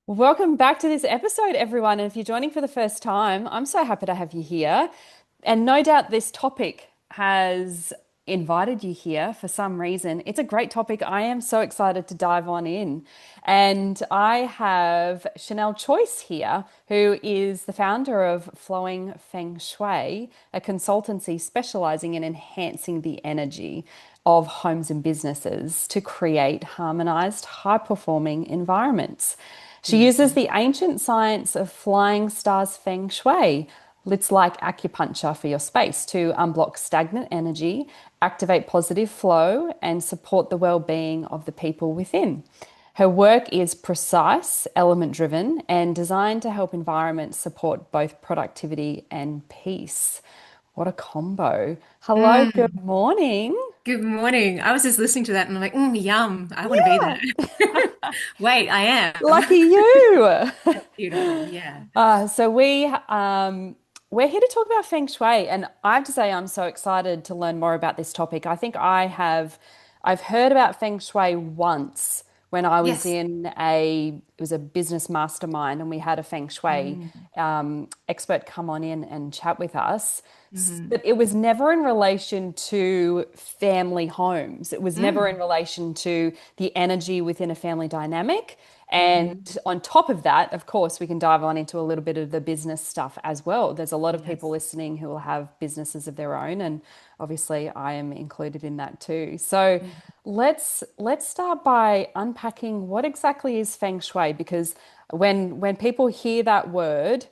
Welcome back to this episode, everyone. And if you're joining for the first time, I'm so happy to have you here. And no doubt this topic has invited you here for some reason. It's a great topic. I am so excited to dive on in. And I have Chanel Choice here, who is the founder of Flowing Feng Shui, a consultancy specializing in enhancing the energy of homes and businesses to create harmonized, high performing environments. She uses Beautiful. the ancient science of flying stars feng shui. It's like acupuncture for your space to unblock stagnant energy, activate positive flow, and support the well-being of the people within. Her work is precise, element driven, and designed to help environments support both productivity and peace. What a combo. Hello, good Mm, morning. good morning. I was just listening to that and I'm like, yum, I want to be there. Yeah, Wait, I am. lucky you. That's beautiful. Yeah. So we're here to talk about feng shui, and I have to say I'm so excited to learn more about this topic. I think I've heard about feng shui once when I was Yes. in it was a business mastermind, and we had a feng shui Mm, expert come on in and chat with us. hmm But it was never in relation to family homes. It was never in mm, relation to the energy within a family dynamic. And hmm on top of that, of course, we can dive on into a little bit of the business stuff as well. There's a lot of people Yes. listening who will have businesses of their own, and obviously I am included in that too. So Mm. let's start by unpacking what exactly is feng shui, because when people hear that word,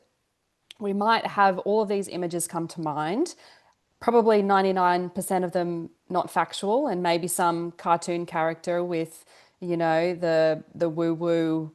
we might have all of these images come to mind. Probably 99% of them not factual, and maybe some cartoon character with, the woo-woo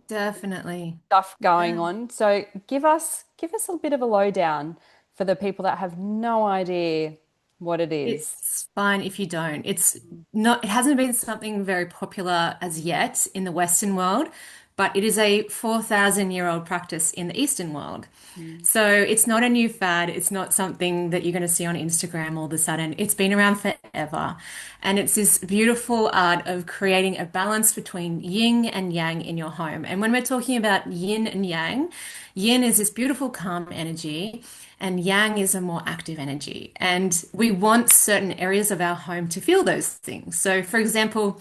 Definitely. stuff going Yeah. on. So give us a bit of a lowdown for the people that have no idea what it is. It's fine if you don't. It's not, it hasn't been something very popular as yet in the Western world, but it is a 4,000-year-old practice in the Eastern world. Mm. So it's not a new fad. It's not something that you're going to see on Instagram all of a sudden. It's been around forever. And it's this beautiful art of creating a balance between yin and yang in your home. And when we're talking about yin and yang, yin is this beautiful, calm energy, and yang is a more active energy. And we want certain areas of our home to feel those things. So, for example,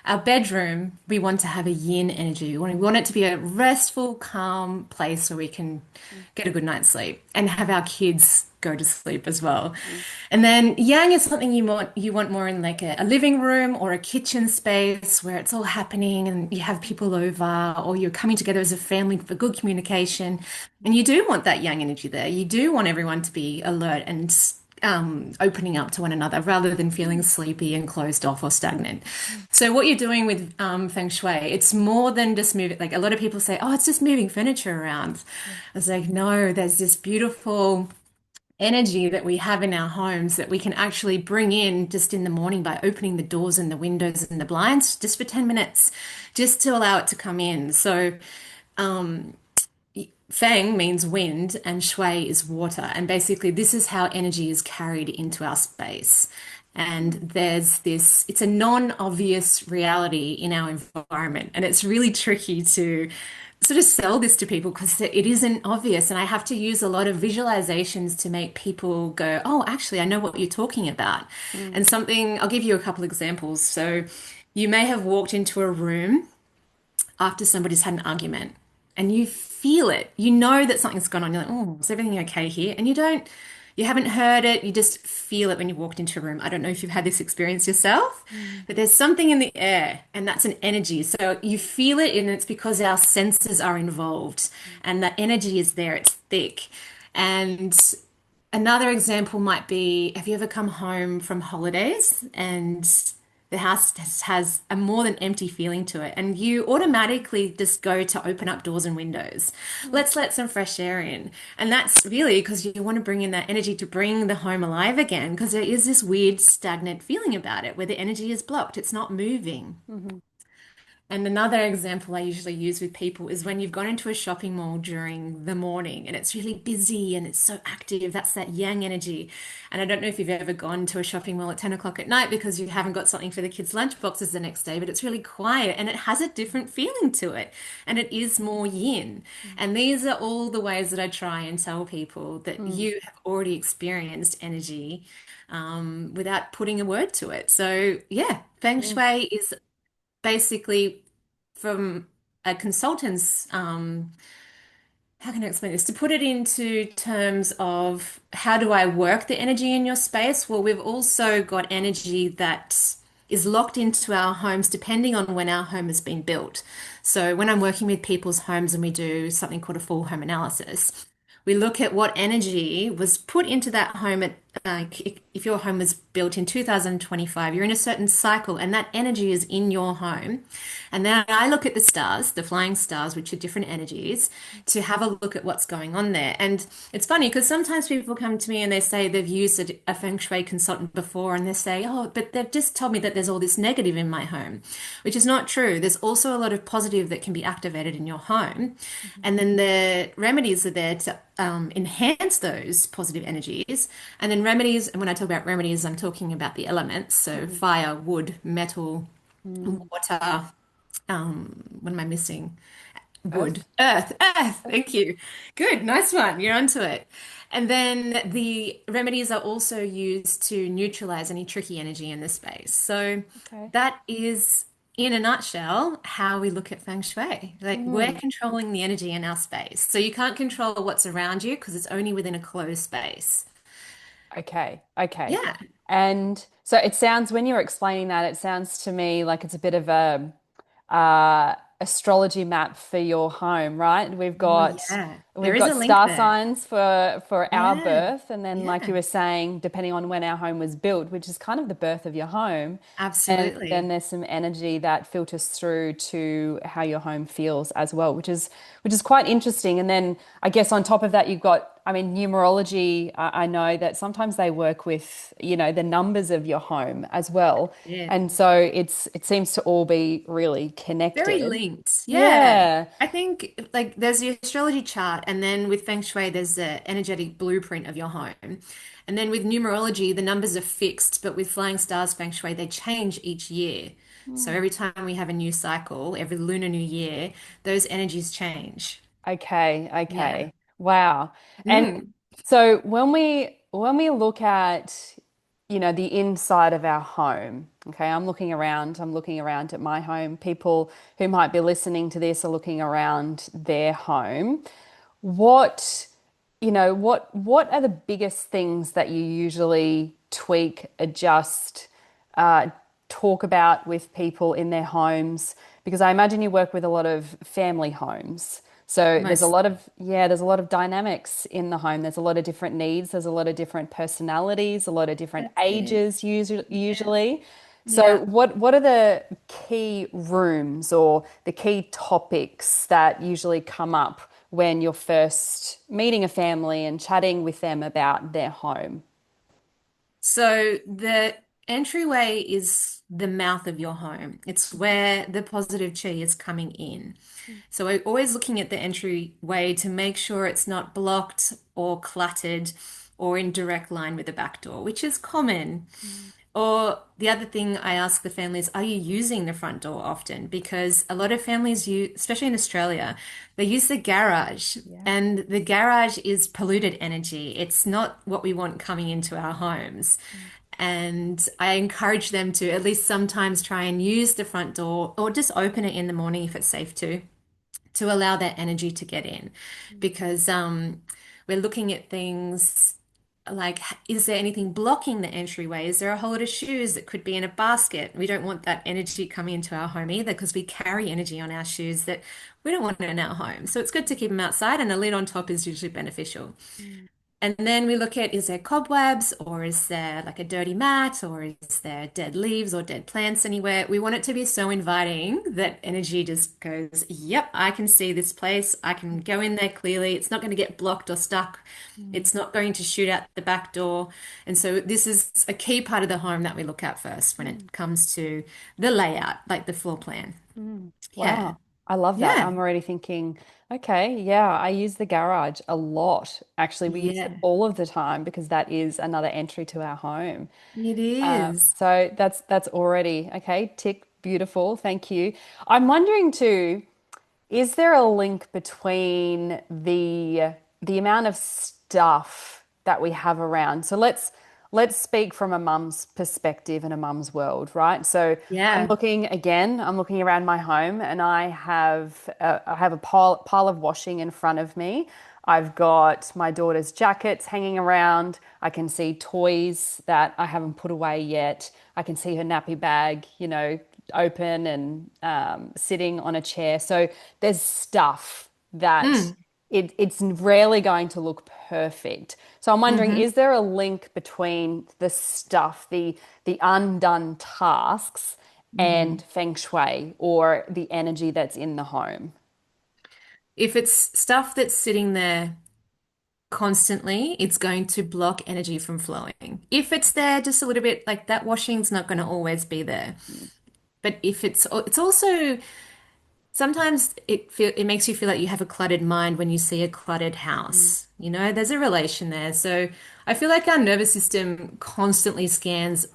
our bedroom, we want to have a yin energy. We want it to be a restful, calm place where we can get a good night's sleep and have our kids go to sleep as well. Mm. And then yang is something you want more in like a living room or a kitchen space where it's all happening and you have people over or you're coming together as a family for good communication. And you do want that yang energy there. You do want everyone to be alert and opening up to one another rather than feeling sleepy and closed off or stagnant. So what you're doing with feng shui, it's more than just moving. Like a lot of people say, oh, it's just moving furniture around. I was like, no, there's this beautiful energy that we have in our homes that we can actually bring in just in the morning by opening the doors and the windows and the blinds just for 10 minutes, just to allow it to come in. So Feng means wind and shui is water. And basically, this is how energy is carried into our space. And there's this, it's a non-obvious reality in our environment. And it's really tricky to sort of sell this to people because it isn't obvious. And I have to use a lot of visualizations to make people go, oh, actually, I know what you're talking about. Mm. And something, I'll give you a couple examples. So you may have walked into a room after somebody's had an argument and you feel it. You know that something's gone on. You're like, oh, is everything okay here? And you haven't heard it. You just feel it when you walked into a room. I don't know if you've had this experience yourself, Mm. but there's something in the air and that's an energy. So you feel it and it's because our senses are involved and that energy is there. It's thick. And another example might be, have you ever come home from holidays and the house has a more than empty feeling to it, and you automatically just go to open up doors and windows. Mm. Let's let some fresh air in. And that's really because you want to bring in that energy to bring the home alive again, because there is this weird stagnant feeling about it where the energy is blocked. It's not moving. Mhm. And another example I usually use with people is when you've gone into a shopping mall during the morning and it's really busy and it's so active. That's that yang energy. And I don't know if you've ever gone to a shopping mall at 10 o'clock at night because you haven't got something for the kids' lunch boxes the next day, but it's really quiet and it has a different feeling to it. And it is more yin. And these are all the ways that I try and tell people that Mm, you have already experienced energy without putting a word to it. So, yeah, Feng mm, Shui is basically from a consultant's how can I explain this? To put it into terms of how do I work the energy in your space? Well, we've also got energy that is locked into our homes depending on when our home has been built. So when I'm working with people's homes and we do something called a full home analysis, we look at what energy was put into that home at like if your home was built in 2025, you're in a certain cycle and that energy is in your home. And then I look at the stars, the flying stars, which are different energies, to have a look at what's going on there. And it's funny because sometimes people come to me and they say they've used a feng shui consultant before and they say, oh, but they've just told me that there's all this negative in my home, which is not true. There's also a lot of positive that can be activated in your home. mhm, And then the remedies are there to enhance those positive energies. And then remedies, and when I talk about remedies, I'm talking about the elements. So mm, fire, wood, metal, mm. water. What am I missing? Wood, Earth. earth. Thank you. Good, nice one. You're onto it. And then the remedies are also used to neutralize any tricky energy in the space. So Okay. that is, in a nutshell, how we look at feng shui. Like we're Mm. controlling the energy in our space. So you can't control what's around you because it's only within a closed space. Okay. Okay. Yeah. And so it sounds, when you're explaining that, it sounds to me like it's a bit of a astrology map for your home, right? Oh, yeah. There We've is got a link star there. signs for our Yeah. birth, and then like you Yeah. were saying, depending on when our home was built, which is kind of the birth of your home, and then Absolutely. there's some energy that filters through to how your home feels as well, which is quite interesting. And then I guess on top of that, you've got, I mean, numerology. I know that sometimes they work with, the numbers of your home as well. Yeah. And so it seems to all be really Very connected. linked. Yeah. Yeah. I think like there's the astrology chart, and then with Feng Shui, there's the energetic blueprint of your home. And then with numerology, the numbers are fixed, but with Flying Stars Feng Shui, they change each year. So Hmm. every time we have a new cycle, every lunar new year, those energies change. Okay, Yeah. okay. Wow. And Mm. so when we look at, the inside of our home, okay, I'm looking around at my home. People who might be listening to this are looking around their home. What, what are the biggest things that you usually tweak, adjust, uh, talk about with people in their homes? Because I imagine you work with a lot of family homes. So Mostly. there's a lot of dynamics in the home. There's a lot of different needs. There's a lot of different personalities, a lot of different That's it. ages Yeah. usually. So Yeah. what are the key rooms or the key topics that usually come up when you're first meeting a family and chatting with them about their home? So the entryway is the mouth of your home. It's where the positive chi is coming in. So we're always looking at the entryway to make sure it's not blocked or cluttered or in direct line with the back door, which is common. Mm. Or the other thing I ask the families, are you using the front door often? Because a lot of families use, especially in Australia, they use the garage, Yeah. and the garage is polluted energy. It's not what we want coming into our homes. Mm. And I encourage them to at least sometimes try and use the front door or just open it in the morning if it's safe to allow that energy to get in. Because we're looking at things like, is there anything blocking the entryway? Is there a whole lot of shoes that could be in a basket? We don't want that energy coming into our home either because we carry energy on our shoes that we don't want in our home. So it's good to keep them outside, and a lid on top is usually beneficial. Mm. And then we look at, is there cobwebs, or is there like a dirty mat, or is there dead leaves or dead plants anywhere? We want it to be so inviting that energy just goes, yep, I can see this place. I can go in there clearly. It's not going to get blocked or stuck. Mm. It's not going to shoot out the back door. And so this is a key part of the home that we look at first when Mm. it comes to the layout, like the floor plan. Yeah. Wow. I love that. Yeah. I'm already thinking, okay, yeah, I use the garage a lot. Actually, we use it Yeah. all of the time because that is another entry to our home. It is. So that's already okay. Tick, beautiful. Thank you. I'm wondering too, is there a link between the amount of stuff that we have around? So let's speak from a mum's perspective and a mum's world, right? So Yeah. I'm looking around my home and I have a pile of washing in front of me. I've got my daughter's jackets hanging around. I can see toys that I haven't put away yet. I can see her nappy bag, open and sitting on a chair. So there's stuff that Mm. it's rarely going to look perfect. So I'm wondering, Hmm. is there a link between the stuff, the undone tasks, Hmm. and feng shui or the energy that's in the home? If it's stuff that's sitting there constantly, it's going to block energy from flowing. If it's there just a little bit, like that washing's not going to always be there. But if it's also sometimes it makes you feel like you have a cluttered mind when you see a cluttered Mm, house. You know, there's a relation there. So I feel like our nervous system constantly scans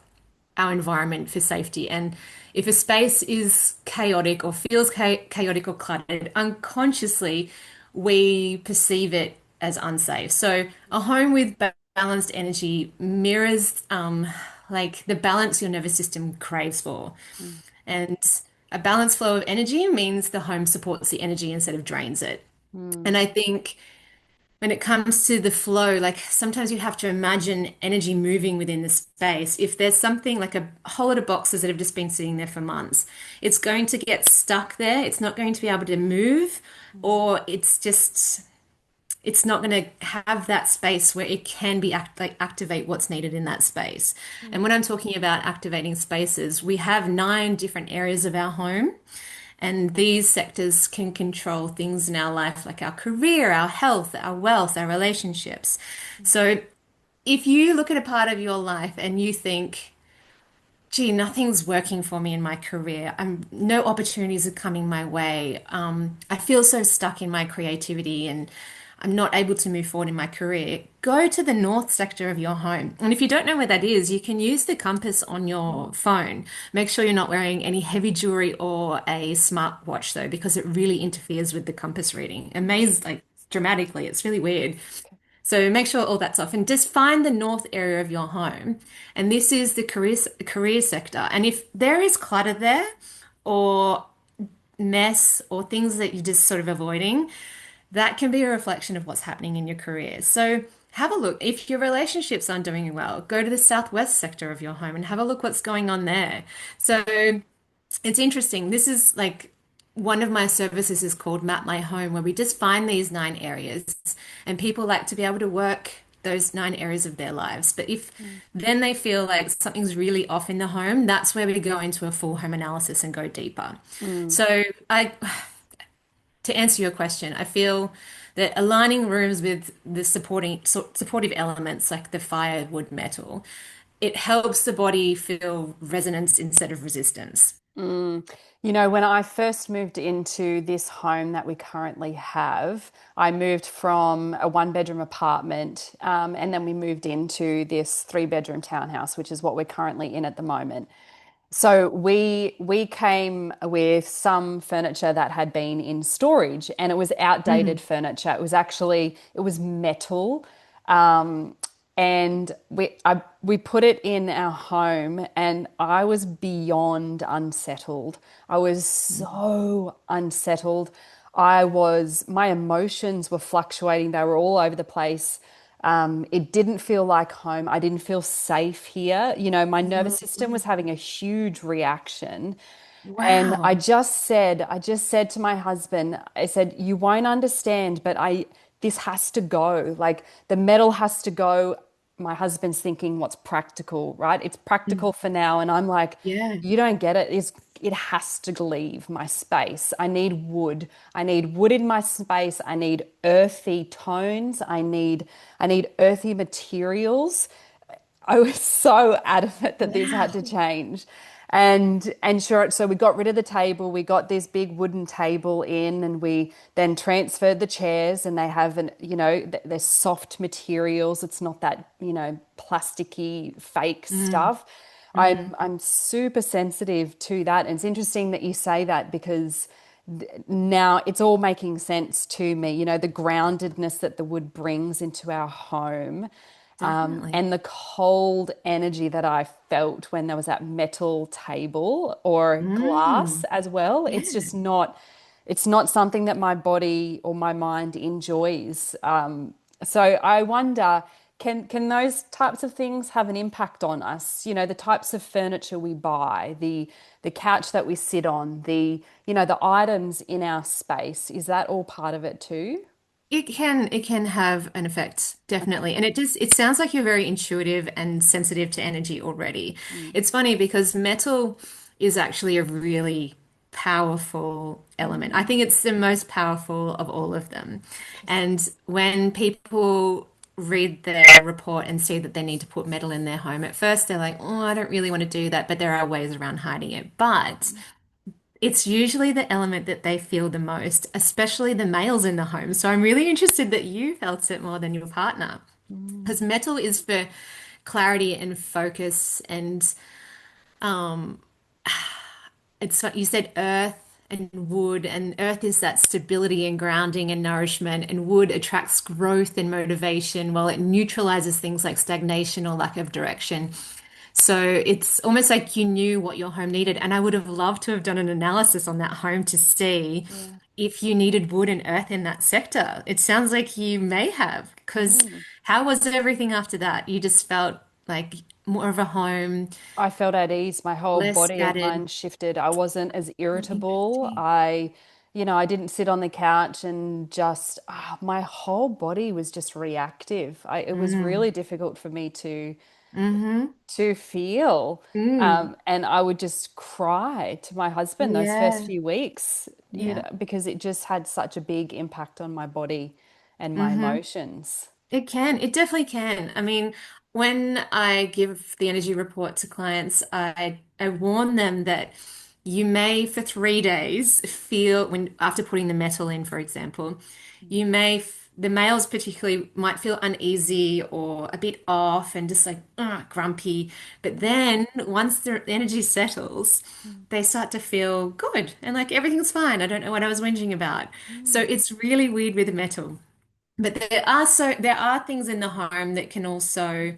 our environment for safety. And if a space is chaotic or feels chaotic or cluttered, unconsciously we perceive it as unsafe. So a home with balanced energy mirrors like the balance your nervous system craves for. mm, And a balanced flow of energy means the home supports the energy instead of drains it. mm, And I think when it comes to the flow, like sometimes you have to imagine energy moving within the space. If there's something like a whole lot of boxes that have just been sitting there for months, it's going to get stuck there. It's not going to be able to move, mm, or it's not going to have that space where it can be activate what's needed in that space. And mm, when I'm talking about activating spaces, we have 9 different areas of our home. And these sectors can control things in our life, like our career, our health, our wealth, our relationships. So if you look at a part of your life and you think, gee, nothing's working for me in my career, no opportunities are coming my way, I feel so stuck in my creativity and I'm not able to move forward in my career, go to the north sector of your home. And if you don't know where that is, you can use the compass on your phone. Make sure you're not wearing any heavy jewelry or a smartwatch, though, because it really interferes with the compass reading. Like dramatically. It's really weird. okay. So make sure all that's off and just find the north area of your home. And this is the career sector. And if there is clutter there or mess or things that you're just sort of avoiding, that can be a reflection of what's happening in your career. So have a look. If your relationships aren't doing well, go to the southwest sector of your home and have a look what's going on there. So it's interesting. This is like one of my services is called Map My Home, where we just find these 9 areas, and people like to be able to work those 9 areas of their lives. But if Mm, then they feel like something's really off in the home, that's where we go into a full home analysis and go deeper. mm, So to answer your question, I feel that aligning rooms with the supportive elements like the fire, wood, metal, it helps the body feel resonance instead of resistance. mm. When I first moved into this home that we currently have, I moved from a one-bedroom apartment, and then we moved into this three-bedroom townhouse, which is what we're currently in at the moment. So we came with some furniture that had been in storage, and it was outdated Mm. furniture. It was metal, um, and we put it in our home, and I was beyond unsettled. I was so unsettled. My emotions were fluctuating. They were all over the place. It didn't feel like home. I didn't feel safe here. My nervous system was having a huge reaction. And Wow. I just said to my husband, I said, you won't understand, but this has to go. Like the metal has to go. My husband's thinking, what's practical, right? It's Mm. practical for now. And I'm like, Yeah. you don't get it. It has to leave my space. I need wood. I need wood in my space. I need earthy tones. I need earthy materials. I was so adamant that this had to Wow. change. And sure, so we got rid of the table. We got this big wooden table in, and we then transferred the chairs. And they have they're soft materials. It's not that plasticky fake Mm, stuff. mm, I'm super sensitive to that, and it's interesting that you say that because now it's all making sense to me. The groundedness that the wood brings into our home, definitely. and the cold energy that I felt when there was that metal table or glass Mm, as well. It's yeah. just not. It's not something that my body or my mind enjoys. So I wonder, can those types of things have an impact on us? The types of furniture we buy, the couch that we sit on, the items in our space, is that all part of it too? It can have an effect, Okay. definitely. And it sounds like you're very intuitive and sensitive to energy already. Mm, It's funny because metal is actually a really powerful element. I mm, think it's the most powerful of all of them. interesting. And when people read their report and see that they need to put metal in their home, at first they're like, "Oh, I don't really want to do that," but there are ways around hiding it. But it's usually the element that they feel the most, especially the males in the home. So I'm really interested that you felt it more than your partner, Mm, because metal is for clarity and focus. And it's what you said, earth and wood, and earth is that stability and grounding and nourishment, and wood attracts growth and motivation, while it neutralizes things like stagnation or lack of direction. So it's almost like you knew what your home needed. And I would have loved to have done an analysis on that home to see yeah. if you needed wood and earth in that sector. It sounds like you may have, because Mm. how was everything after that? You just felt like more of a home, I felt at ease. My whole less body of scattered. mine shifted. I wasn't as irritable. Interesting. I didn't sit on the couch and just, my whole body was just reactive. It was Mm. really difficult for me Mm-hmm. to feel. Mm. And I would just cry to my husband those first Yeah. few weeks, Yeah. because it just had such a big impact on my body and my Mm-hmm. emotions. It can. It definitely can. I mean, when I give the energy report to clients, I warn them that you may, for 3 days, feel when after putting the metal in, for example, you may, the males particularly might feel uneasy or a bit off and just like grumpy. But then once the energy settles, they start to feel good and like everything's fine. I don't know what I was whinging about. So Mm. it's really weird with metal. But there are things in the home that can also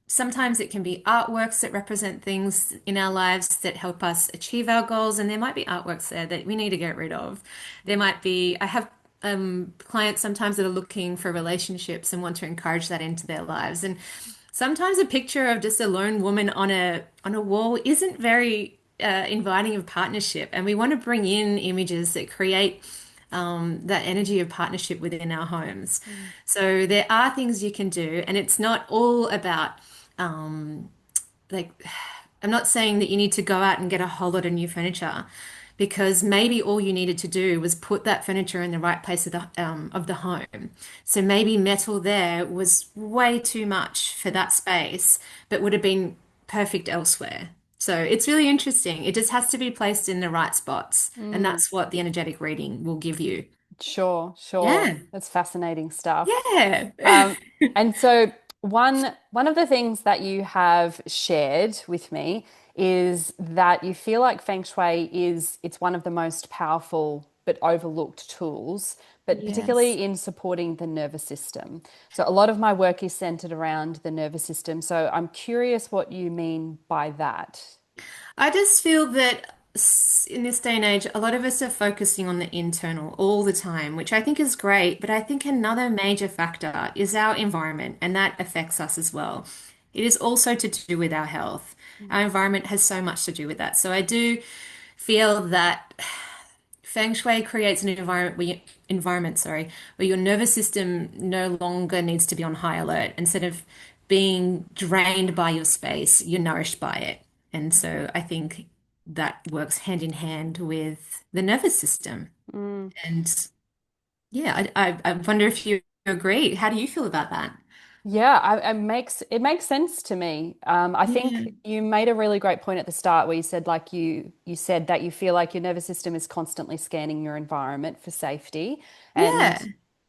sometimes it can be artworks that represent things in our lives that help us achieve our goals, and there might be artworks there that we need to get rid of. There might be I have clients sometimes that are looking for relationships and want to encourage that into their lives. And sometimes a picture of just a lone woman on a wall isn't very inviting of partnership, and we want to bring in images that create that energy of partnership within our homes. Mm. So there are things you can do, and it's not all about like I'm not saying that you need to go out and get a whole lot of new furniture, because maybe all you needed to do was put that furniture in the right place of the home. So maybe metal there was way too much for that space, but would have been perfect elsewhere. So it's really interesting. It just has to be placed in the right spots, and Mm. that's what the energetic reading will give you. Sure, sure. Yeah. That's fascinating stuff. Yeah. Um, and so one of the things that you have shared with me is that you feel like Feng Shui it's one of the most powerful but overlooked tools, but Yes. particularly in supporting the nervous system. So a lot of my work is centered around the nervous system. So I'm curious what you mean by that. I just feel that in this day and age, a lot of us are focusing on the internal all the time, which I think is great. But I think another major factor is our environment, and that affects us as well. It is also to do with our health. Our environment has so much to do with that. So I do feel that Feng Shui creates an where your nervous system no longer needs to be on high alert. Instead of being drained by your space, you're nourished by it. And so I think that works hand in hand with the nervous system. Mm. And yeah, I wonder if you agree. How do you feel about that? Yeah, it makes sense to me. I Yeah. think you made a really great point at the start where you said like you said that you feel like your nervous system is constantly scanning your environment for safety, and Yeah.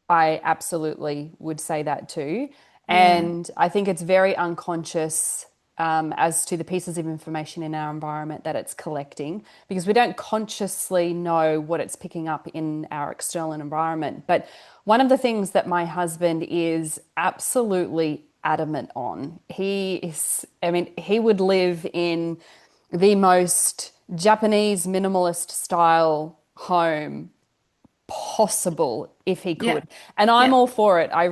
I absolutely would say that too. Yeah. And I think it's very unconscious as to the pieces of information in our environment that it's collecting because we don't consciously know what it's picking up in our external environment. But one of the things that my husband is absolutely adamant on, I mean, he would live in the most Japanese minimalist style home possible if he Yeah. could. And I'm Yeah. all for it. I'm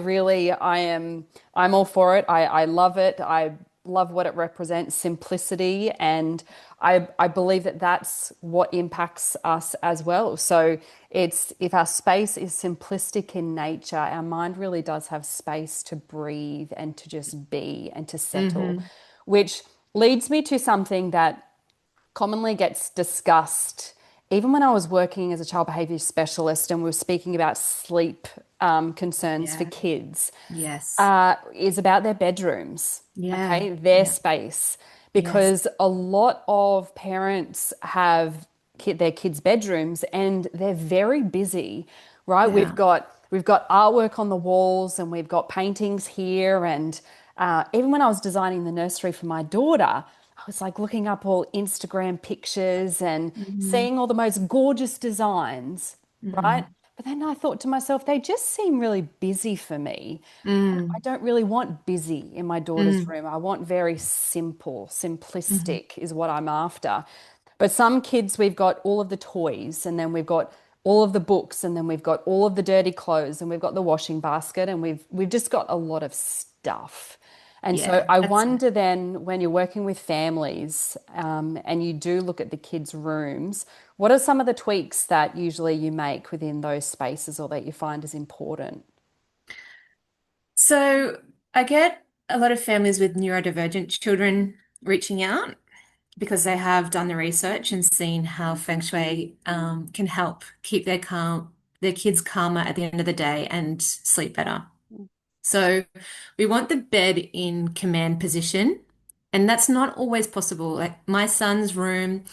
all for it. I love it. I love what it represents, simplicity, and I believe that that's what impacts us as well. So it's if our space is simplistic in nature, our mind really does have space to breathe and to just be and to settle, Hmm. which leads me to something that commonly gets discussed. Even when I was working as a child behavior specialist and we were speaking about sleep concerns for Yeah. kids, Yes. is about their bedrooms, Yeah. okay, their Yeah. space. Yes. Because a lot of parents have their kids' bedrooms and they're very busy, right? We've Yeah. got we've got artwork on the walls and we've got paintings here. And even when I was designing the nursery for my daughter, I was like looking up all Instagram pictures and Hmm. seeing all the most gorgeous designs, right? Hmm. But then I thought to myself, they just seem really busy for me. I Mm. don't really want busy in my daughter's Mm. room. I want very simple, Hmm. simplistic is what I'm after. But some kids, we've got all of the toys, and then we've got all of the books, and then we've got all of the dirty clothes, and we've got the washing basket, and we've just got a lot of stuff. And so Yeah. I That's it. wonder then when you're working with families, and you do look at the kids' rooms, what are some of the tweaks that usually you make within those spaces or that you find is important? So I get a lot of families with neurodivergent children reaching out because they have done the research and seen how Feng Shui can help keep their kids calmer at the end of the day and sleep better. So we want the bed in command position, and that's not always possible. Like my son's room,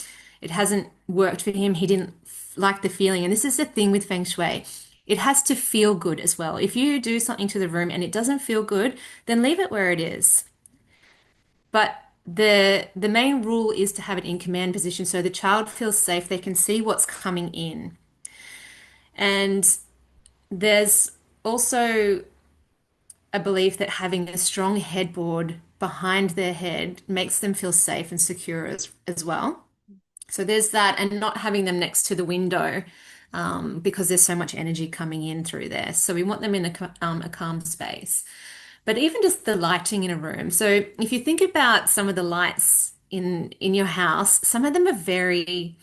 it hasn't worked for him. He didn't like the feeling. And this is the thing with Feng Shui. It has to feel good as well. If you do something to the room and it doesn't feel good, then leave it where it is. But the main rule is to have it in command position so the child feels safe. They can see what's coming in. And there's also a belief that having a strong headboard behind their head makes them feel safe and secure as well. So there's that, and not having them next to the window because there's so much energy coming in through there. So we want them in a calm space. But even just the lighting in a room. So if you think about some of the lights in your house, some of them are very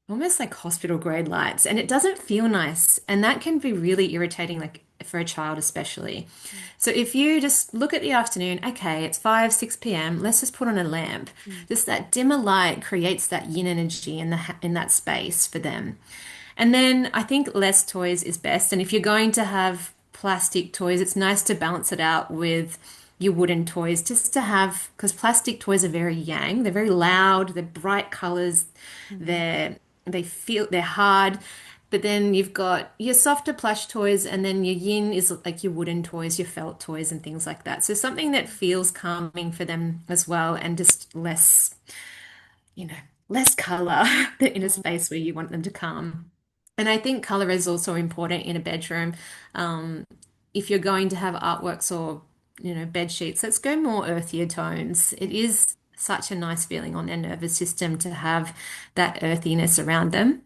almost like hospital grade lights, and it doesn't feel nice. And that can be really irritating, like for a child, especially. So if you just look at the afternoon, okay, it's 5, 6 p.m., let's just put on a lamp. Just that dimmer light creates that yin energy in that space for them. And then I think less toys is best. And if you're going to have plastic toys, it's nice to balance it out with your wooden toys just to have, because plastic toys are very yang, they're very loud, they're bright colors, they're they're hard. But then you've got your softer plush toys, and then your yin is like your wooden toys, your felt toys, and things like that. So something that feels calming for them as well, and just less, you know, less color in a space where you want them to calm. And I think color is also important in a bedroom. Um, if you're going to have artworks or, bed sheets, let's go more earthier tones. It is such a nice feeling on their nervous system to have that earthiness around them.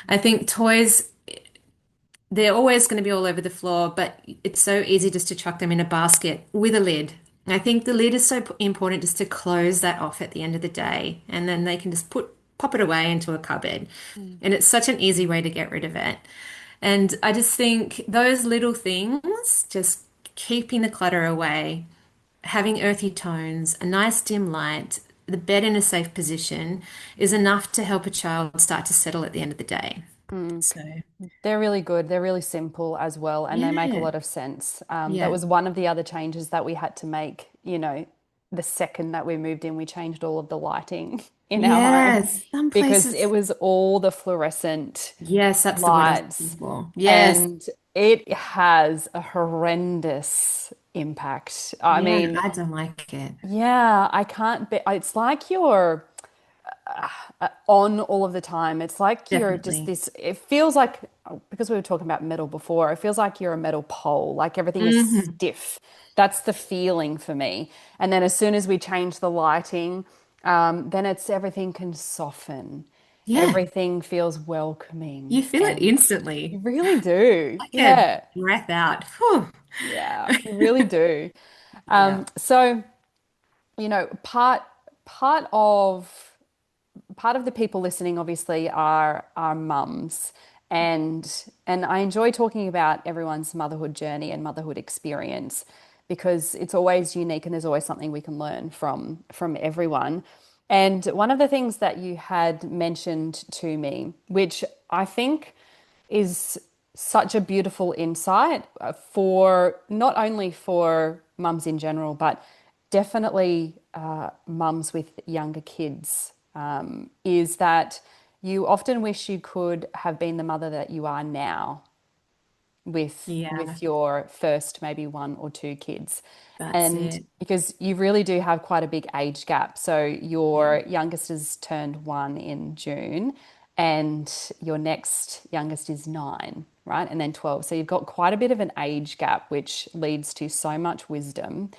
I think toys, they're always going to be all over the floor, but it's so easy just to chuck them in a basket with a lid. I think the lid is so important just to close that off at the end of the day, and then they can just pop it away into a cupboard. And it's such an easy way to get rid of it. And I just think those little things, just keeping the clutter away, having earthy tones, a nice dim light, the bed in a safe position is enough to help a child start to settle at the end of the day. Mm. So, They're really good. They're really simple as well, and they make a yeah, lot of sense. That yeah. was one of the other changes that we had to make, the second that we moved in, we changed all of the lighting in our home Yes, some because it places. was all the fluorescent Yes, that's the word I was looking lights, for. Yes. and it has a horrendous impact. I Yeah, mean, I don't like it. yeah, I can't be, it's like you're on all of the time. It's like you're just Definitely. this, it feels like, because we were talking about metal before, it feels like you're a metal pole, like everything is Hmm. stiff. That's the feeling for me. And then as soon as we change the lighting, then it's everything can soften. Yeah, Everything feels welcoming. you feel it And you instantly. really do. Like a Yeah. breath out. Whew. Yeah. You really do. Yeah. So, part of part of the people listening obviously are mums, and I enjoy talking about everyone's motherhood journey and motherhood experience because it's always unique and there's always something we can learn from everyone. And one of the things that you had mentioned to me, which I think is such a beautiful insight for not only for mums in general, but definitely mums with younger kids, is that you often wish you could have been the mother that you are now with Yeah, your first maybe one or two kids. that's And it. because you really do have quite a big age gap. So Yeah. your youngest has turned 1 in June and your next youngest is 9, right? And then 12. So you've got quite a bit of an age gap, which leads to so much wisdom.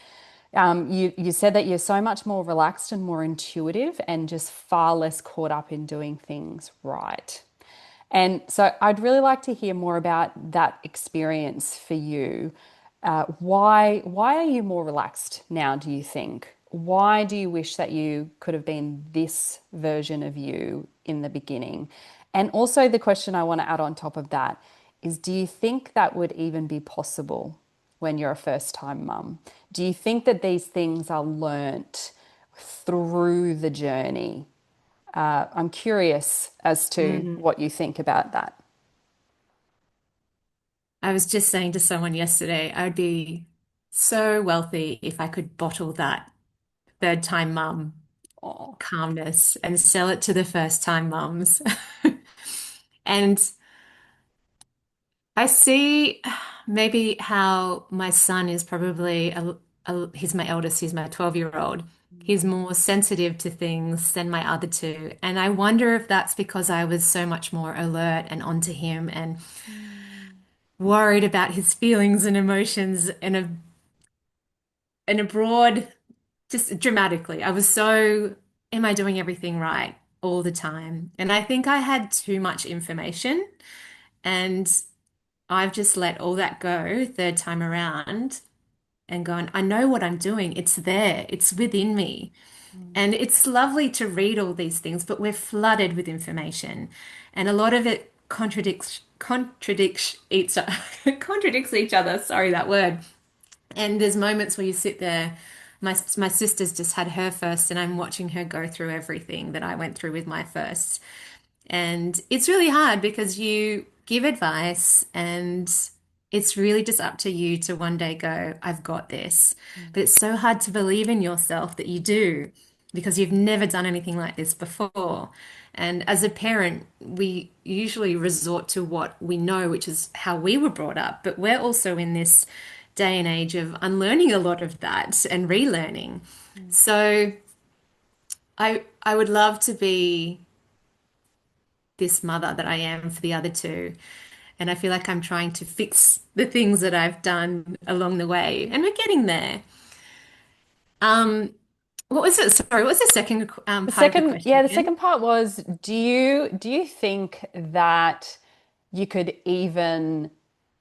You said that you're so much more relaxed and more intuitive and just far less caught up in doing things right. And so I'd really like to hear more about that experience for you. Why are you more relaxed now, do you think? Why do you wish that you could have been this version of you in the beginning? And also, the question I want to add on top of that is, do you think that would even be possible when you're a first time mum? Do you think that these things are learnt through the journey? I'm curious as to Mm. what you think about that. I was just saying to someone yesterday, I'd be so wealthy if I could bottle that third time mum Oh, calmness and sell it to the first time mums. And I see maybe how my son is probably he's my eldest, he's my 12-year-old. He's more sensitive to things than my other two. And I wonder if that's because I was so much more alert and onto him and worried about his feelings and emotions in a broad, just dramatically. I was so, am I doing everything right all the time? And I think I had too much information and I've just let all that go third time around and gone, I know what I'm doing. It's there, it's within me. And it's lovely to read all these things, but we're flooded with information. And a lot of it contradicts each contradicts each other. Sorry, that word. And there's moments where you sit there. My sister's just had her first, and I'm watching her go through everything that I went through with my first. And it's really hard because you give advice and it's really just up to you to one day go, I've got this. But it's so hard to believe in yourself that you do because you've never done anything like this before. And as a parent, we usually resort to what we know, which is how we were brought up. But we're also in this day and age of unlearning a lot of that and relearning. So I would love to be this mother that I am for the other two. And I feel like I'm trying to fix the things that I've done along the way. And we're getting there. Um, what was it? Sorry, what was the second the part of the second, question yeah, the again? second part was, do you think that you could even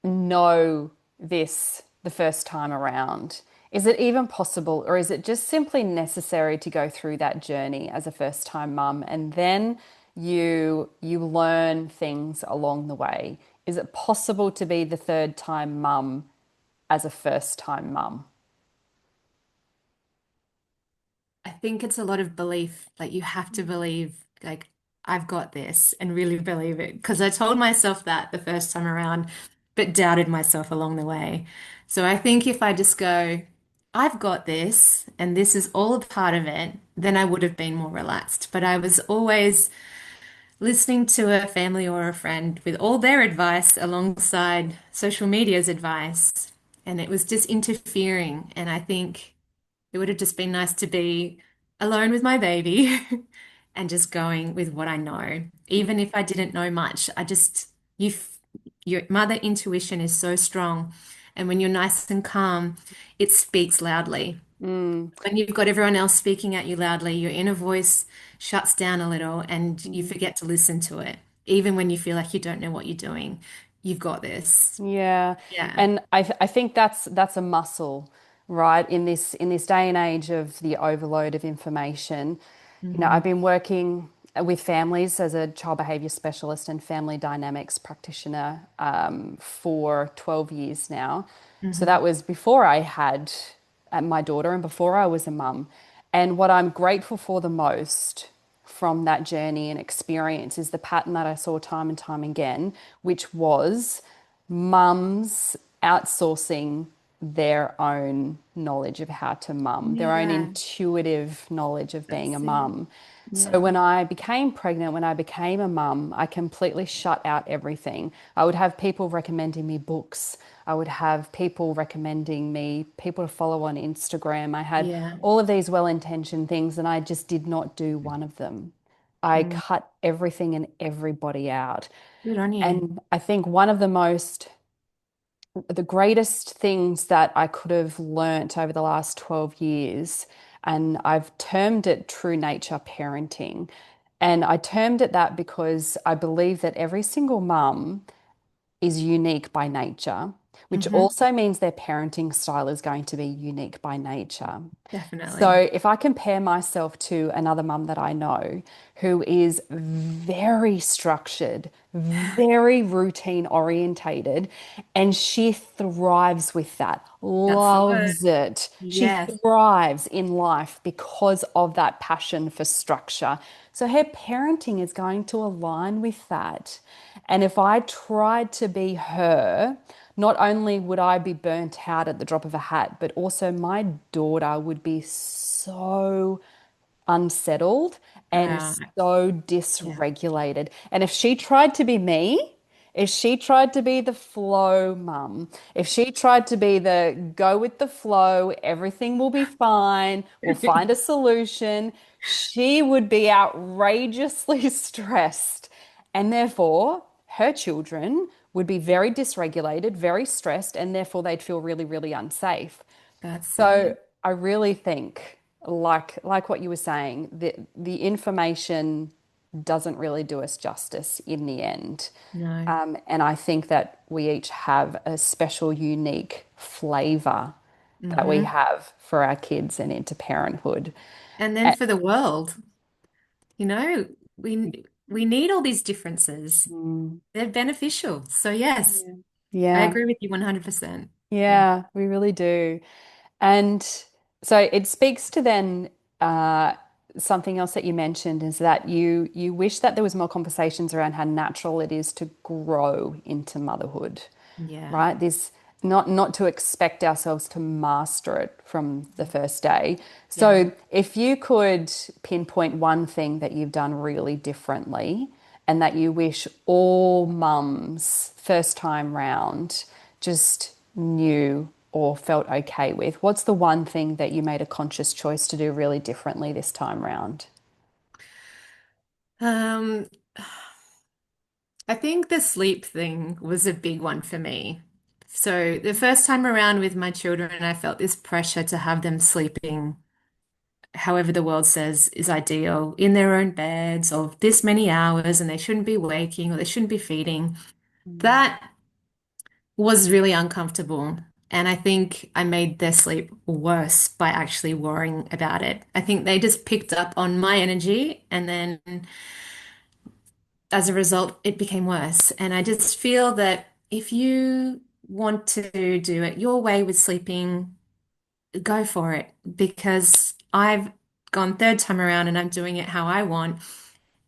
know this the first time around? Is it even possible, or is it just simply necessary to go through that journey as a first time mum and then you learn things along the way? Is it possible to be the third time mum as a first time mum? I think it's a lot of belief. Like you have to believe, like, I've got this and really believe it. Because I told myself that the first time around, but doubted myself along the way. So I think if I just go, I've got this and this is all a part of it, then I would have been more relaxed. But I was always listening to a family or a friend with all their advice alongside social media's advice. And it was just interfering. And I think it would have just been nice to be alone with my baby and just going with what I know. Even if I didn't know much, your mother intuition is so strong. And when you're nice and calm, it speaks loudly. Mm, When you've got everyone else speaking at you loudly, your inner voice shuts down a little and you mm. forget to listen to it. Even when you feel like you don't know what you're doing, you've got this. Yeah. Yeah. And I think that's a muscle, right? In this day and age of the overload of information. You know, I've Hmm. been working with families as a child behavior specialist and family dynamics practitioner for 12 years now. So Hmm. that was before I had my daughter and before I was a mum. And what I'm grateful for the most from that journey and experience is the pattern that I saw time and time again, which was mums outsourcing their own knowledge of how to mum, their own Yeah, intuitive knowledge of being a that's it. mum. So Yeah. when I became pregnant, when I became a mum, I completely shut out everything. I would have people recommending me books. I would have people recommending me people to follow on Instagram. I had Yeah. all of these well-intentioned things, and I just did not do one of them. I Mm. cut everything and everybody out. Good on you. And I think one of the greatest things that I could have learnt over the last 12 years, and I've termed it true nature parenting. And I termed it that because I believe that every single mum is unique by nature, which Hmm. also means their parenting style is going to be unique by nature. So Definitely. if I compare myself to another mum that I know who is very structured, very routine orientated, and she thrives with that, That's the word. loves it. She Yes. thrives in life because of that passion for structure. So her parenting is going to align with that. And if I tried to be her, not only would I be burnt out at the drop of a hat, but also my daughter would be so unsettled and Uh, so yeah. dysregulated. And if she tried to be me, if she tried to be the flow mum, if she tried to be the go with the flow, everything will be fine, we'll find a solution, she would be outrageously stressed. And therefore, her children would be very dysregulated, very stressed, and therefore they'd feel really, really unsafe. That's So it. I really think, like what you were saying, the information doesn't really do us justice in the end. No. And I think that we each have a special, unique flavor that we Hmm. have for our kids and into parenthood. And then Uh, for the world, you know, we need all these differences. mm, They're beneficial. So yes, yeah. I Yeah. agree with you 100%. Yeah. Yeah, we really do. And so it speaks to then uh, something else that you mentioned is that you wish that there was more conversations around how natural it is to grow into motherhood, Yeah. right? This not to expect ourselves to master it from the first day. Yeah. So if you could pinpoint one thing that you've done really differently and that you wish all mums first time round just knew or felt okay with, what's the one thing that you made a conscious choice to do really differently this time round? Um, I think the sleep thing was a big one for me. So the first time around with my children, I felt this pressure to have them sleeping however the world says is ideal in their own beds of this many hours and they shouldn't be waking or they shouldn't be feeding. That was really uncomfortable. And I think I made their sleep worse by actually worrying about it. I think they just picked up on my energy and then as a result, it became worse. And I just feel that if you want to do it your way with sleeping, go for it because gone third time around and I'm doing it how I want.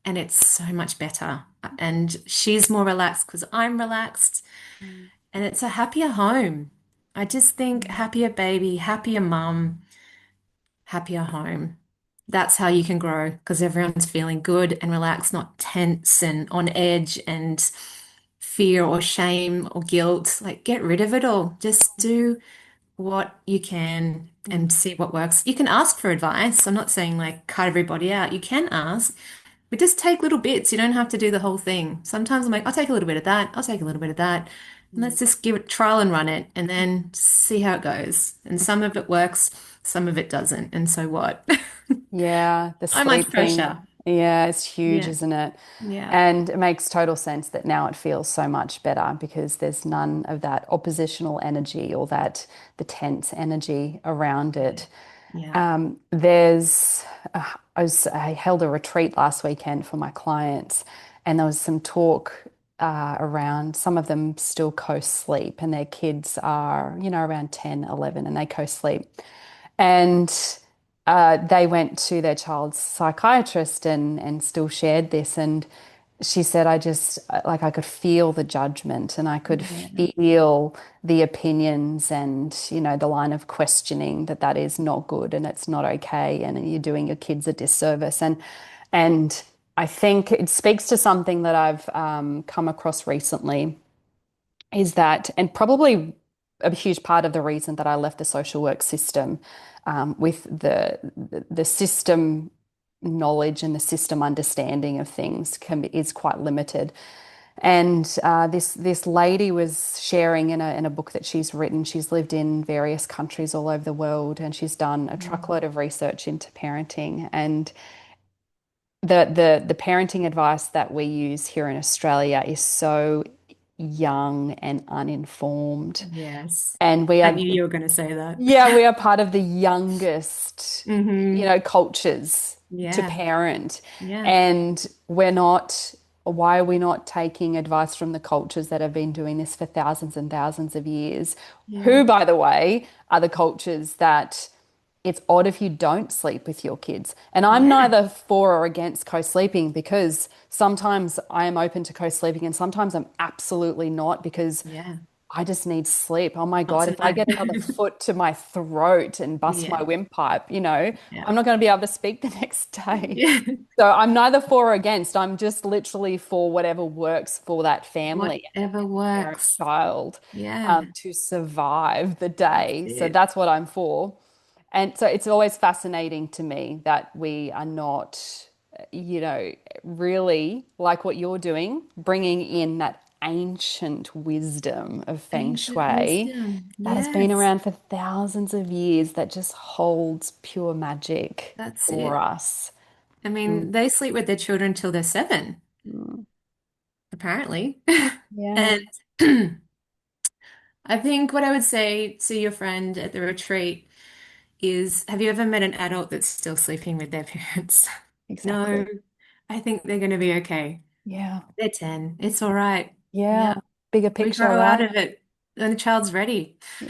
And it's so much better. And she's more relaxed because I'm relaxed. Mm, And it's a happier home. I just think mm, happier baby, happier mum, happier home. That's how you can grow because everyone's feeling good and relaxed, not tense and on edge and fear or shame or guilt. Like, get rid of it all. Just do what you can mm. and see what works. You can ask for advice. I'm not saying like cut everybody out. You can ask, but just take little bits. You don't have to do the whole thing. Sometimes I'm like, I'll take a little bit of that. I'll take a little bit of that. And Mm. let's just give it trial and run it and then see how it goes. And some of it works, some of it doesn't. And so what? Yeah, the So much sleep pressure. thing. Yeah, it's huge, Yeah. isn't it? Yeah. And it makes total sense that now it feels so much better because there's none of that oppositional energy or that the tense energy around it. Yeah. There's, I held a retreat last weekend for my clients, and there was some talk around some of them still co-sleep, and their kids are, around 10, 11, and they co-sleep. And they went to their child's psychiatrist and still shared this. And she said, I just like I could feel the judgment and I could Yeah. feel the opinions and, the line of questioning that is not good and it's not okay and you're doing your kids a disservice. And I think it speaks to something that I've come across recently is that, and probably a huge part of the reason that I left the social work system with the system knowledge and the system understanding of things is quite limited. And this lady was sharing in a book that she's written. She's lived in various countries all over the world, and she's done a truckload of research into parenting. And the parenting advice that we use here in Australia is so young and uninformed. Yes. And we I are, knew you were going to say that. yeah, we are part of the youngest, Hmm. cultures to Yeah. parent. Yeah. And why are we not taking advice from the cultures that have been doing this for thousands and thousands of years? Yeah. Who, by the way, are the cultures that it's odd if you don't sleep with your kids. And I'm Yeah. neither for or against co-sleeping because sometimes I am open to co-sleeping and sometimes I'm absolutely not because Yeah. I just need sleep. Oh my Not God, if I tonight. get another foot to my throat and bust my Yeah. windpipe, Yeah. I'm not going to be able to speak the next day. Yeah. So I'm neither for or against. I'm just literally for whatever works for that family Whatever and their works. child Yeah. to survive the That's day. So it. that's what I'm for. And so it's always fascinating to me that we are not, really like what you're doing, bringing in that ancient wisdom of Feng Ancient Shui wisdom. that has been Yes. around for thousands of years that just holds pure magic That's for it. us. I Mm, mean, they sleep with their children till they're 7, mm. apparently. Yeah, And I think what I would say to your friend at the retreat is, have you ever met an adult that's still sleeping with their parents? No, exactly. I think they're going to be okay. Yeah, They're 10. It's all right. yeah. Yeah. Bigger We picture, grow out right? of it when the child's ready. Yeah,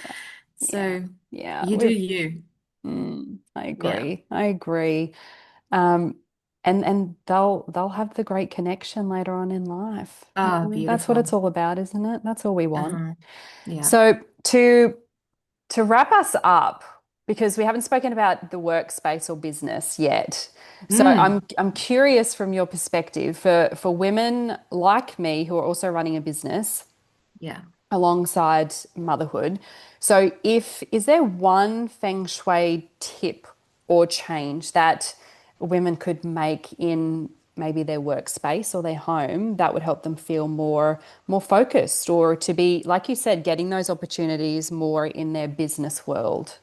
yeah, So yeah. you do you. I Yeah. agree. I agree. Um, and they'll have the great connection later on in life. Oh, That's what beautiful. it's all about, isn't it? That's all we want. Uh-huh. Yeah. So to wrap us up, because we haven't spoken about the workspace or business yet. So Mm. I'm curious from your perspective for women like me who are also running a business Yeah. alongside motherhood. So, is there one feng shui tip or change that women could make in maybe their workspace or their home that would help them feel more focused or to be, like you said, getting those opportunities more in their business world?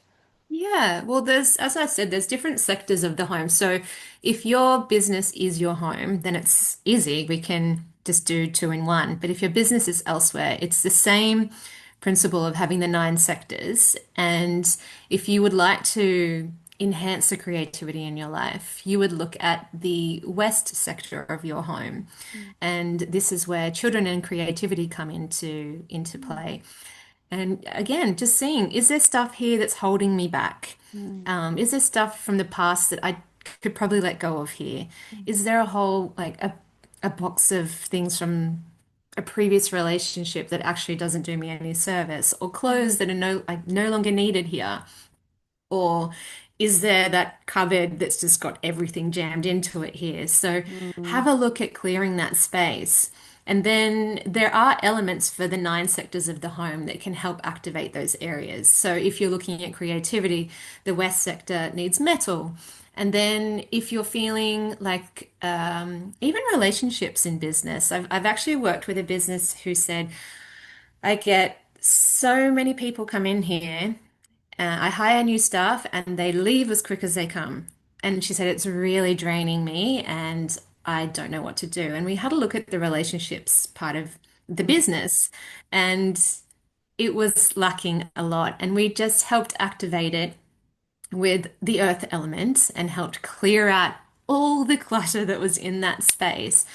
Yeah, well, as I said, there's different sectors of the home. So if your business is your home, then it's easy. We can just do two in one. But if your business is elsewhere, it's the same principle of having the 9 sectors. And if you would like to enhance the creativity in your life, you would look at the west sector of your home. And this is where children and creativity come into play. And again, just seeing, is there stuff here that's holding me back? Mm, Is there stuff from the past that I could probably let go of here? Is there a whole like a box of things from a previous relationship that actually doesn't do me any service, or clothes that are no longer needed here? Or is there that cupboard that's just got everything jammed into it here? So have Mm, a look at clearing that space. And then there are elements for the 9 sectors of the home that can help activate those areas. So if you're looking at creativity, the West sector needs metal. And then if you're feeling like even relationships in business, I've actually worked with a business who said, I get so many people come in here, I hire new staff and they leave as quick as they come. And she said, it's really draining me and I don't know what to do. And we had a look at the relationships part of the mm, business and it was lacking a lot. And we just helped activate it with the earth element and helped clear out all the clutter that was in that space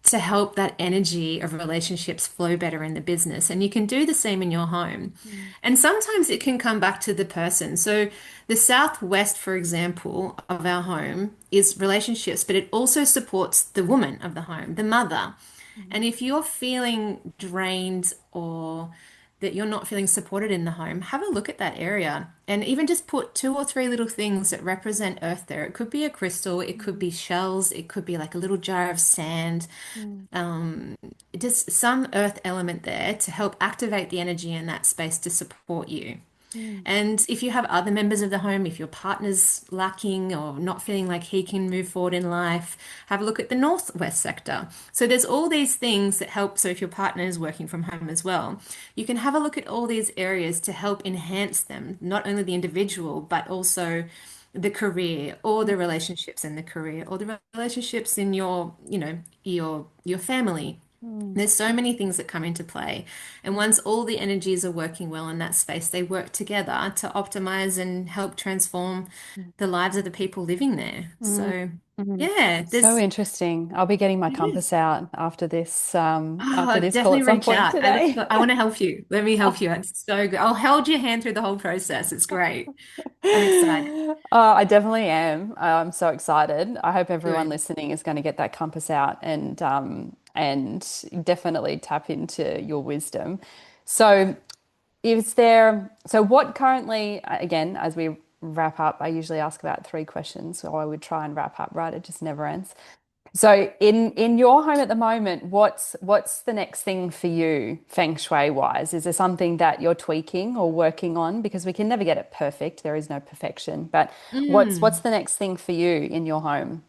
to help that energy of relationships flow better in the business. And you can do the same in your home. mm, And sometimes it can come back to the person. So, the southwest, for example, of our home is relationships, but it also supports the woman of the home, the mother. mm, And if you're feeling drained or that you're not feeling supported in the home, have a look at that area and even just put 2 or 3 little things that represent earth there. It could be a crystal, it could mm, be shells, it could be like a little jar of sand, mm, just some earth element there to help activate the energy in that space to support you. mm, And if you have other members of the home, if your partner's lacking or not feeling like he can move forward in life, have a look at the northwest sector. So there's all these things that help. So if your partner is working from home as well, you can have a look at all these areas to help enhance them, not only the individual, but also the career or mm, the relationships in the career or the relationships in your family. mm, There's so many things that come into play. And once all the energies are working well in that space, they work together to optimize and help transform mm, the lives of the people living there. mm, So, mm. yeah, So interesting. I'll be getting my it is. compass out after Oh, this call at definitely some reach point out. today. I want to help you. Let me help you. It's so good. I'll hold your hand through the whole process. It's great. I'm excited. I definitely am. I'm so excited. I hope everyone Good. listening is going to get that compass out and definitely tap into your wisdom. So, what currently, again, as we wrap up, I usually ask about 3 questions, so I would try and wrap up, right? It just never ends. So in your home at the moment, what's the next thing for you, Feng Shui wise? Is there something that you're tweaking or working on? Because we can never get it perfect. There is no perfection. But what's Mm. the next thing for you in your home?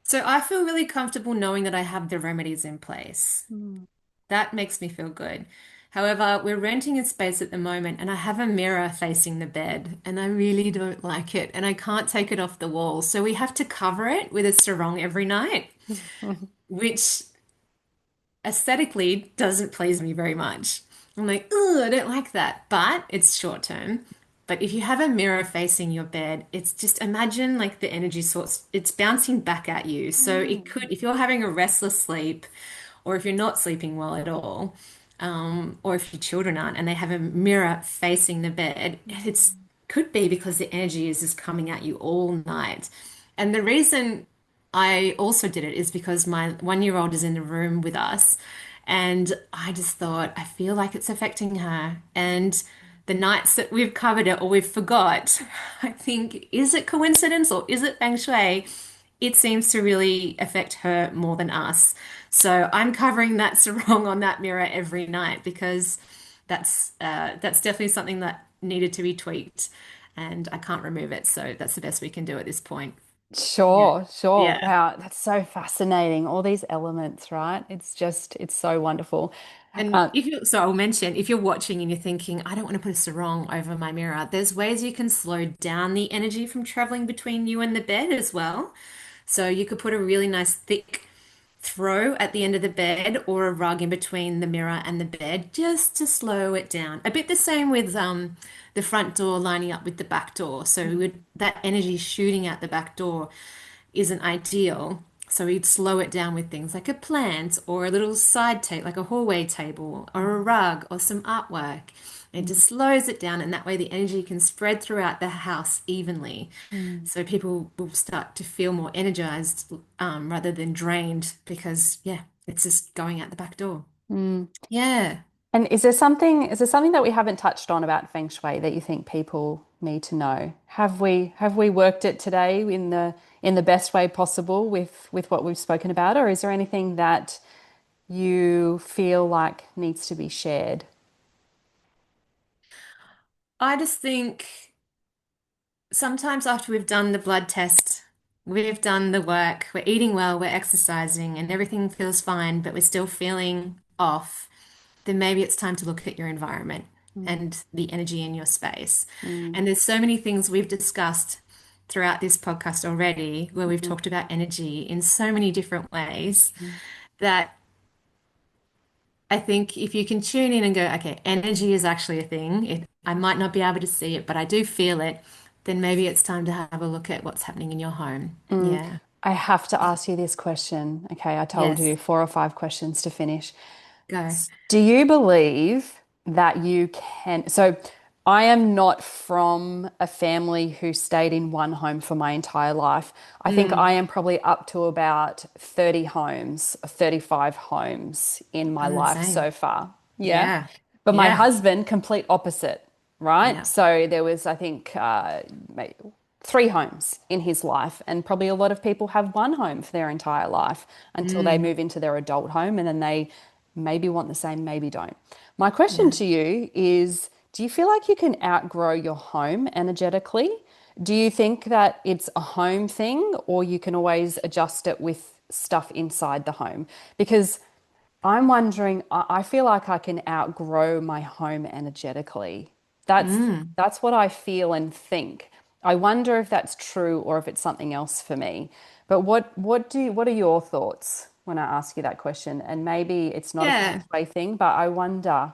So I feel really comfortable knowing that I have the remedies in place. Mm. That makes me feel good. However, we're renting a space at the moment and I have a mirror facing the bed and I really don't like it and I can't take it off the wall. So we have to cover it with a sarong every night, which aesthetically doesn't please me very much. I'm like, oh, I don't like that. But it's short term. But if you have a mirror facing your bed, it's just imagine like the energy source, it's bouncing back at you. So it Mm. could, if you're having a restless sleep, or if you're not sleeping well at all, or if your children aren't and they have a mirror facing the bed, it's could be because the energy is just coming at you all night. And the reason I also did it is because my 1-year-old is in the room with us, and I just thought, I feel like it's affecting her. And the nights that we've covered it or we've forgot, I think, is it coincidence or is it feng shui? It seems to really affect her more than us. So I'm covering that sarong on that mirror every night because that's definitely something that needed to be tweaked, and I can't remove it. So that's the best we can do at this point. Yeah. Sure, sure. Yeah. Wow, that's so fascinating. All these elements, right? It's so wonderful. And Uh, if you, so I'll mention, if you're watching and you're thinking, I don't want to put a sarong over my mirror, there's ways you can slow down the energy from traveling between you and the bed as well. So you could put a really nice thick throw at the end of the bed or a rug in between the mirror and the bed just to slow it down. A bit the same with the front door lining up with the back door. So with that energy shooting out the back door isn't ideal. So we'd slow it down with things like a plant or a little side table, like a hallway table or a rug or some artwork. It just slows it down, and that way the energy can spread throughout the house evenly. Mm. So people will start to feel more energized rather than drained because, yeah, it's just going out the back door. Mm. Yeah. And is there something that we haven't touched on about Feng Shui that you think people need to know? Have we worked it today in the best way possible with what we've spoken about, or is there anything that you feel like needs to be shared? I just think sometimes after we've done the blood test, we've done the work, we're eating well, we're exercising, and everything feels fine, but we're still feeling off, then maybe it's time to look at your environment Mm, and the energy in your space. mm, And there's so many things we've discussed throughout this podcast already where we've mm, talked about energy in so many different ways mm, that I think if you can tune in and go, okay, energy is actually a thing. I might not be able to see it, but I do feel it, then maybe it's time to have a look at what's happening in your home. mm. Yeah. I have to ask you this question. Okay, I told you Yes. 4 or 5 questions to finish. Go. Do you believe that you can? So, I am not from a family who stayed in one home for my entire life. I think I Mm. am probably up to about 30 homes, 35 homes in my I'm the life same. so far. Yeah. Yeah. But my Yeah. husband, complete opposite, right? Yeah. So there was, I think, 3 homes in his life, and probably a lot of people have one home for their entire life until they Mm. move into their adult home, and then they maybe want the same, maybe don't. My question Yeah. to you is, do you feel like you can outgrow your home energetically? Do you think that it's a home thing, or you can always adjust it with stuff inside the home? Because I'm wondering, I feel like I can outgrow my home energetically. That's Mm. that's what I feel and think. I wonder if that's true or if it's something else for me. But what are your thoughts when I ask you that question? And maybe it's not a feng Yeah. shui thing, but I wonder.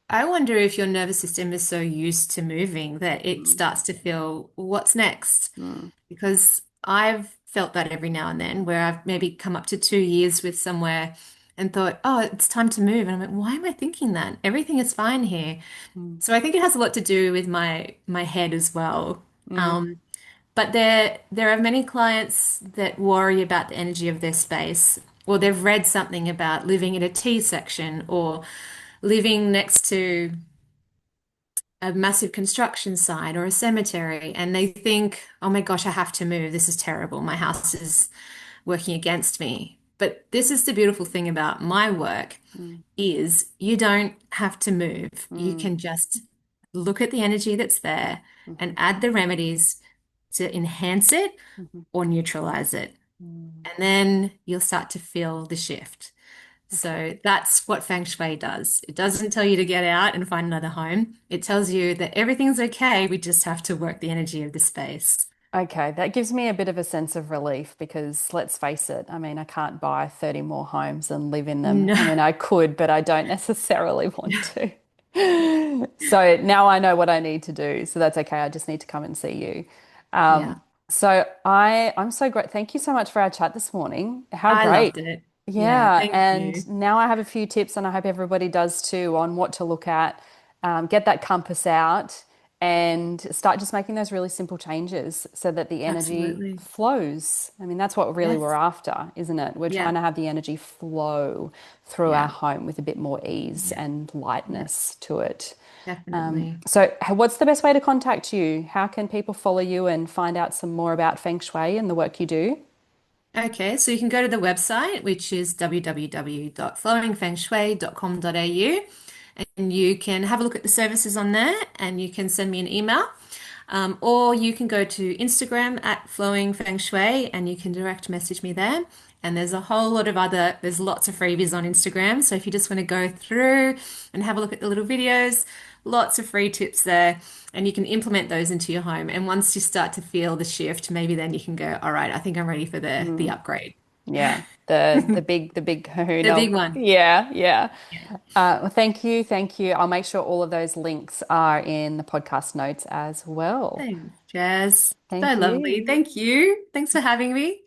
I wonder if your nervous system is so used to moving that it Mm, starts to feel, what's next? mm, Because I've felt that every now and then where I've maybe come up to 2 years with somewhere and thought, oh, it's time to move. And I'm like, why am I thinking that? Everything is fine here. mm, So I think it has a lot to do with my head as well. mm, Um, but there are many clients that worry about the energy of their space, or they've read something about living in a T section or living next to a massive construction site or a cemetery, and they think, oh my gosh, I have to move. This is terrible. My house is working against me. But this is the beautiful thing about my work mm, is you don't have to move. You mm, can just look at the energy that's there and mhm, add the remedies to enhance it mhm, or neutralize it. mm. And then you'll start to feel the shift. Okay. So that's what Feng Shui does. It doesn't tell you to get out and find another home. It tells you that everything's okay. We just have to work the energy of the space. Okay, that gives me a bit of a sense of relief because let's face it, I mean, I can't buy 30 more homes and live in them. No. I mean, I could, but I don't necessarily want to. So now I know what I need to do. So that's okay. I just need to come and see you. Yeah. So I'm so great. Thank you so much for our chat this morning. How I great. loved it. Yeah. Yeah, Thank and you. now I have a few tips, and I hope everybody does too, on what to look at. Get that compass out and start just making those really simple changes so that the energy Absolutely. flows. I mean, that's what really we're Yes. after, isn't it? We're trying Yeah. to have the energy flow through our Yeah. home with a bit more ease Yeah. and Yeah. lightness to it. Definitely. So, what's the best way to contact you? How can people follow you and find out some more about Feng Shui and the work you do? Okay, so you can go to the website, which is www.flowingfengshui.com.au, and you can have a look at the services on there and you can send me an email. Or you can go to Instagram at Flowing Feng Shui and you can direct message me there. And there's a whole lot of there's lots of freebies on Instagram. So if you just want to go through and have a look at the little videos, lots of free tips there. And you can implement those into your home. And once you start to feel the shift, maybe then you can go, all right, I think I'm ready for the Mm. upgrade. Yeah, the big The kahuna. big one. Yeah, yeah. Yeah. Well, thank you. I'll make sure all of those links are in the podcast notes as well. Thanks, Jess. So Thank lovely. you. Thank you. Thanks for having me.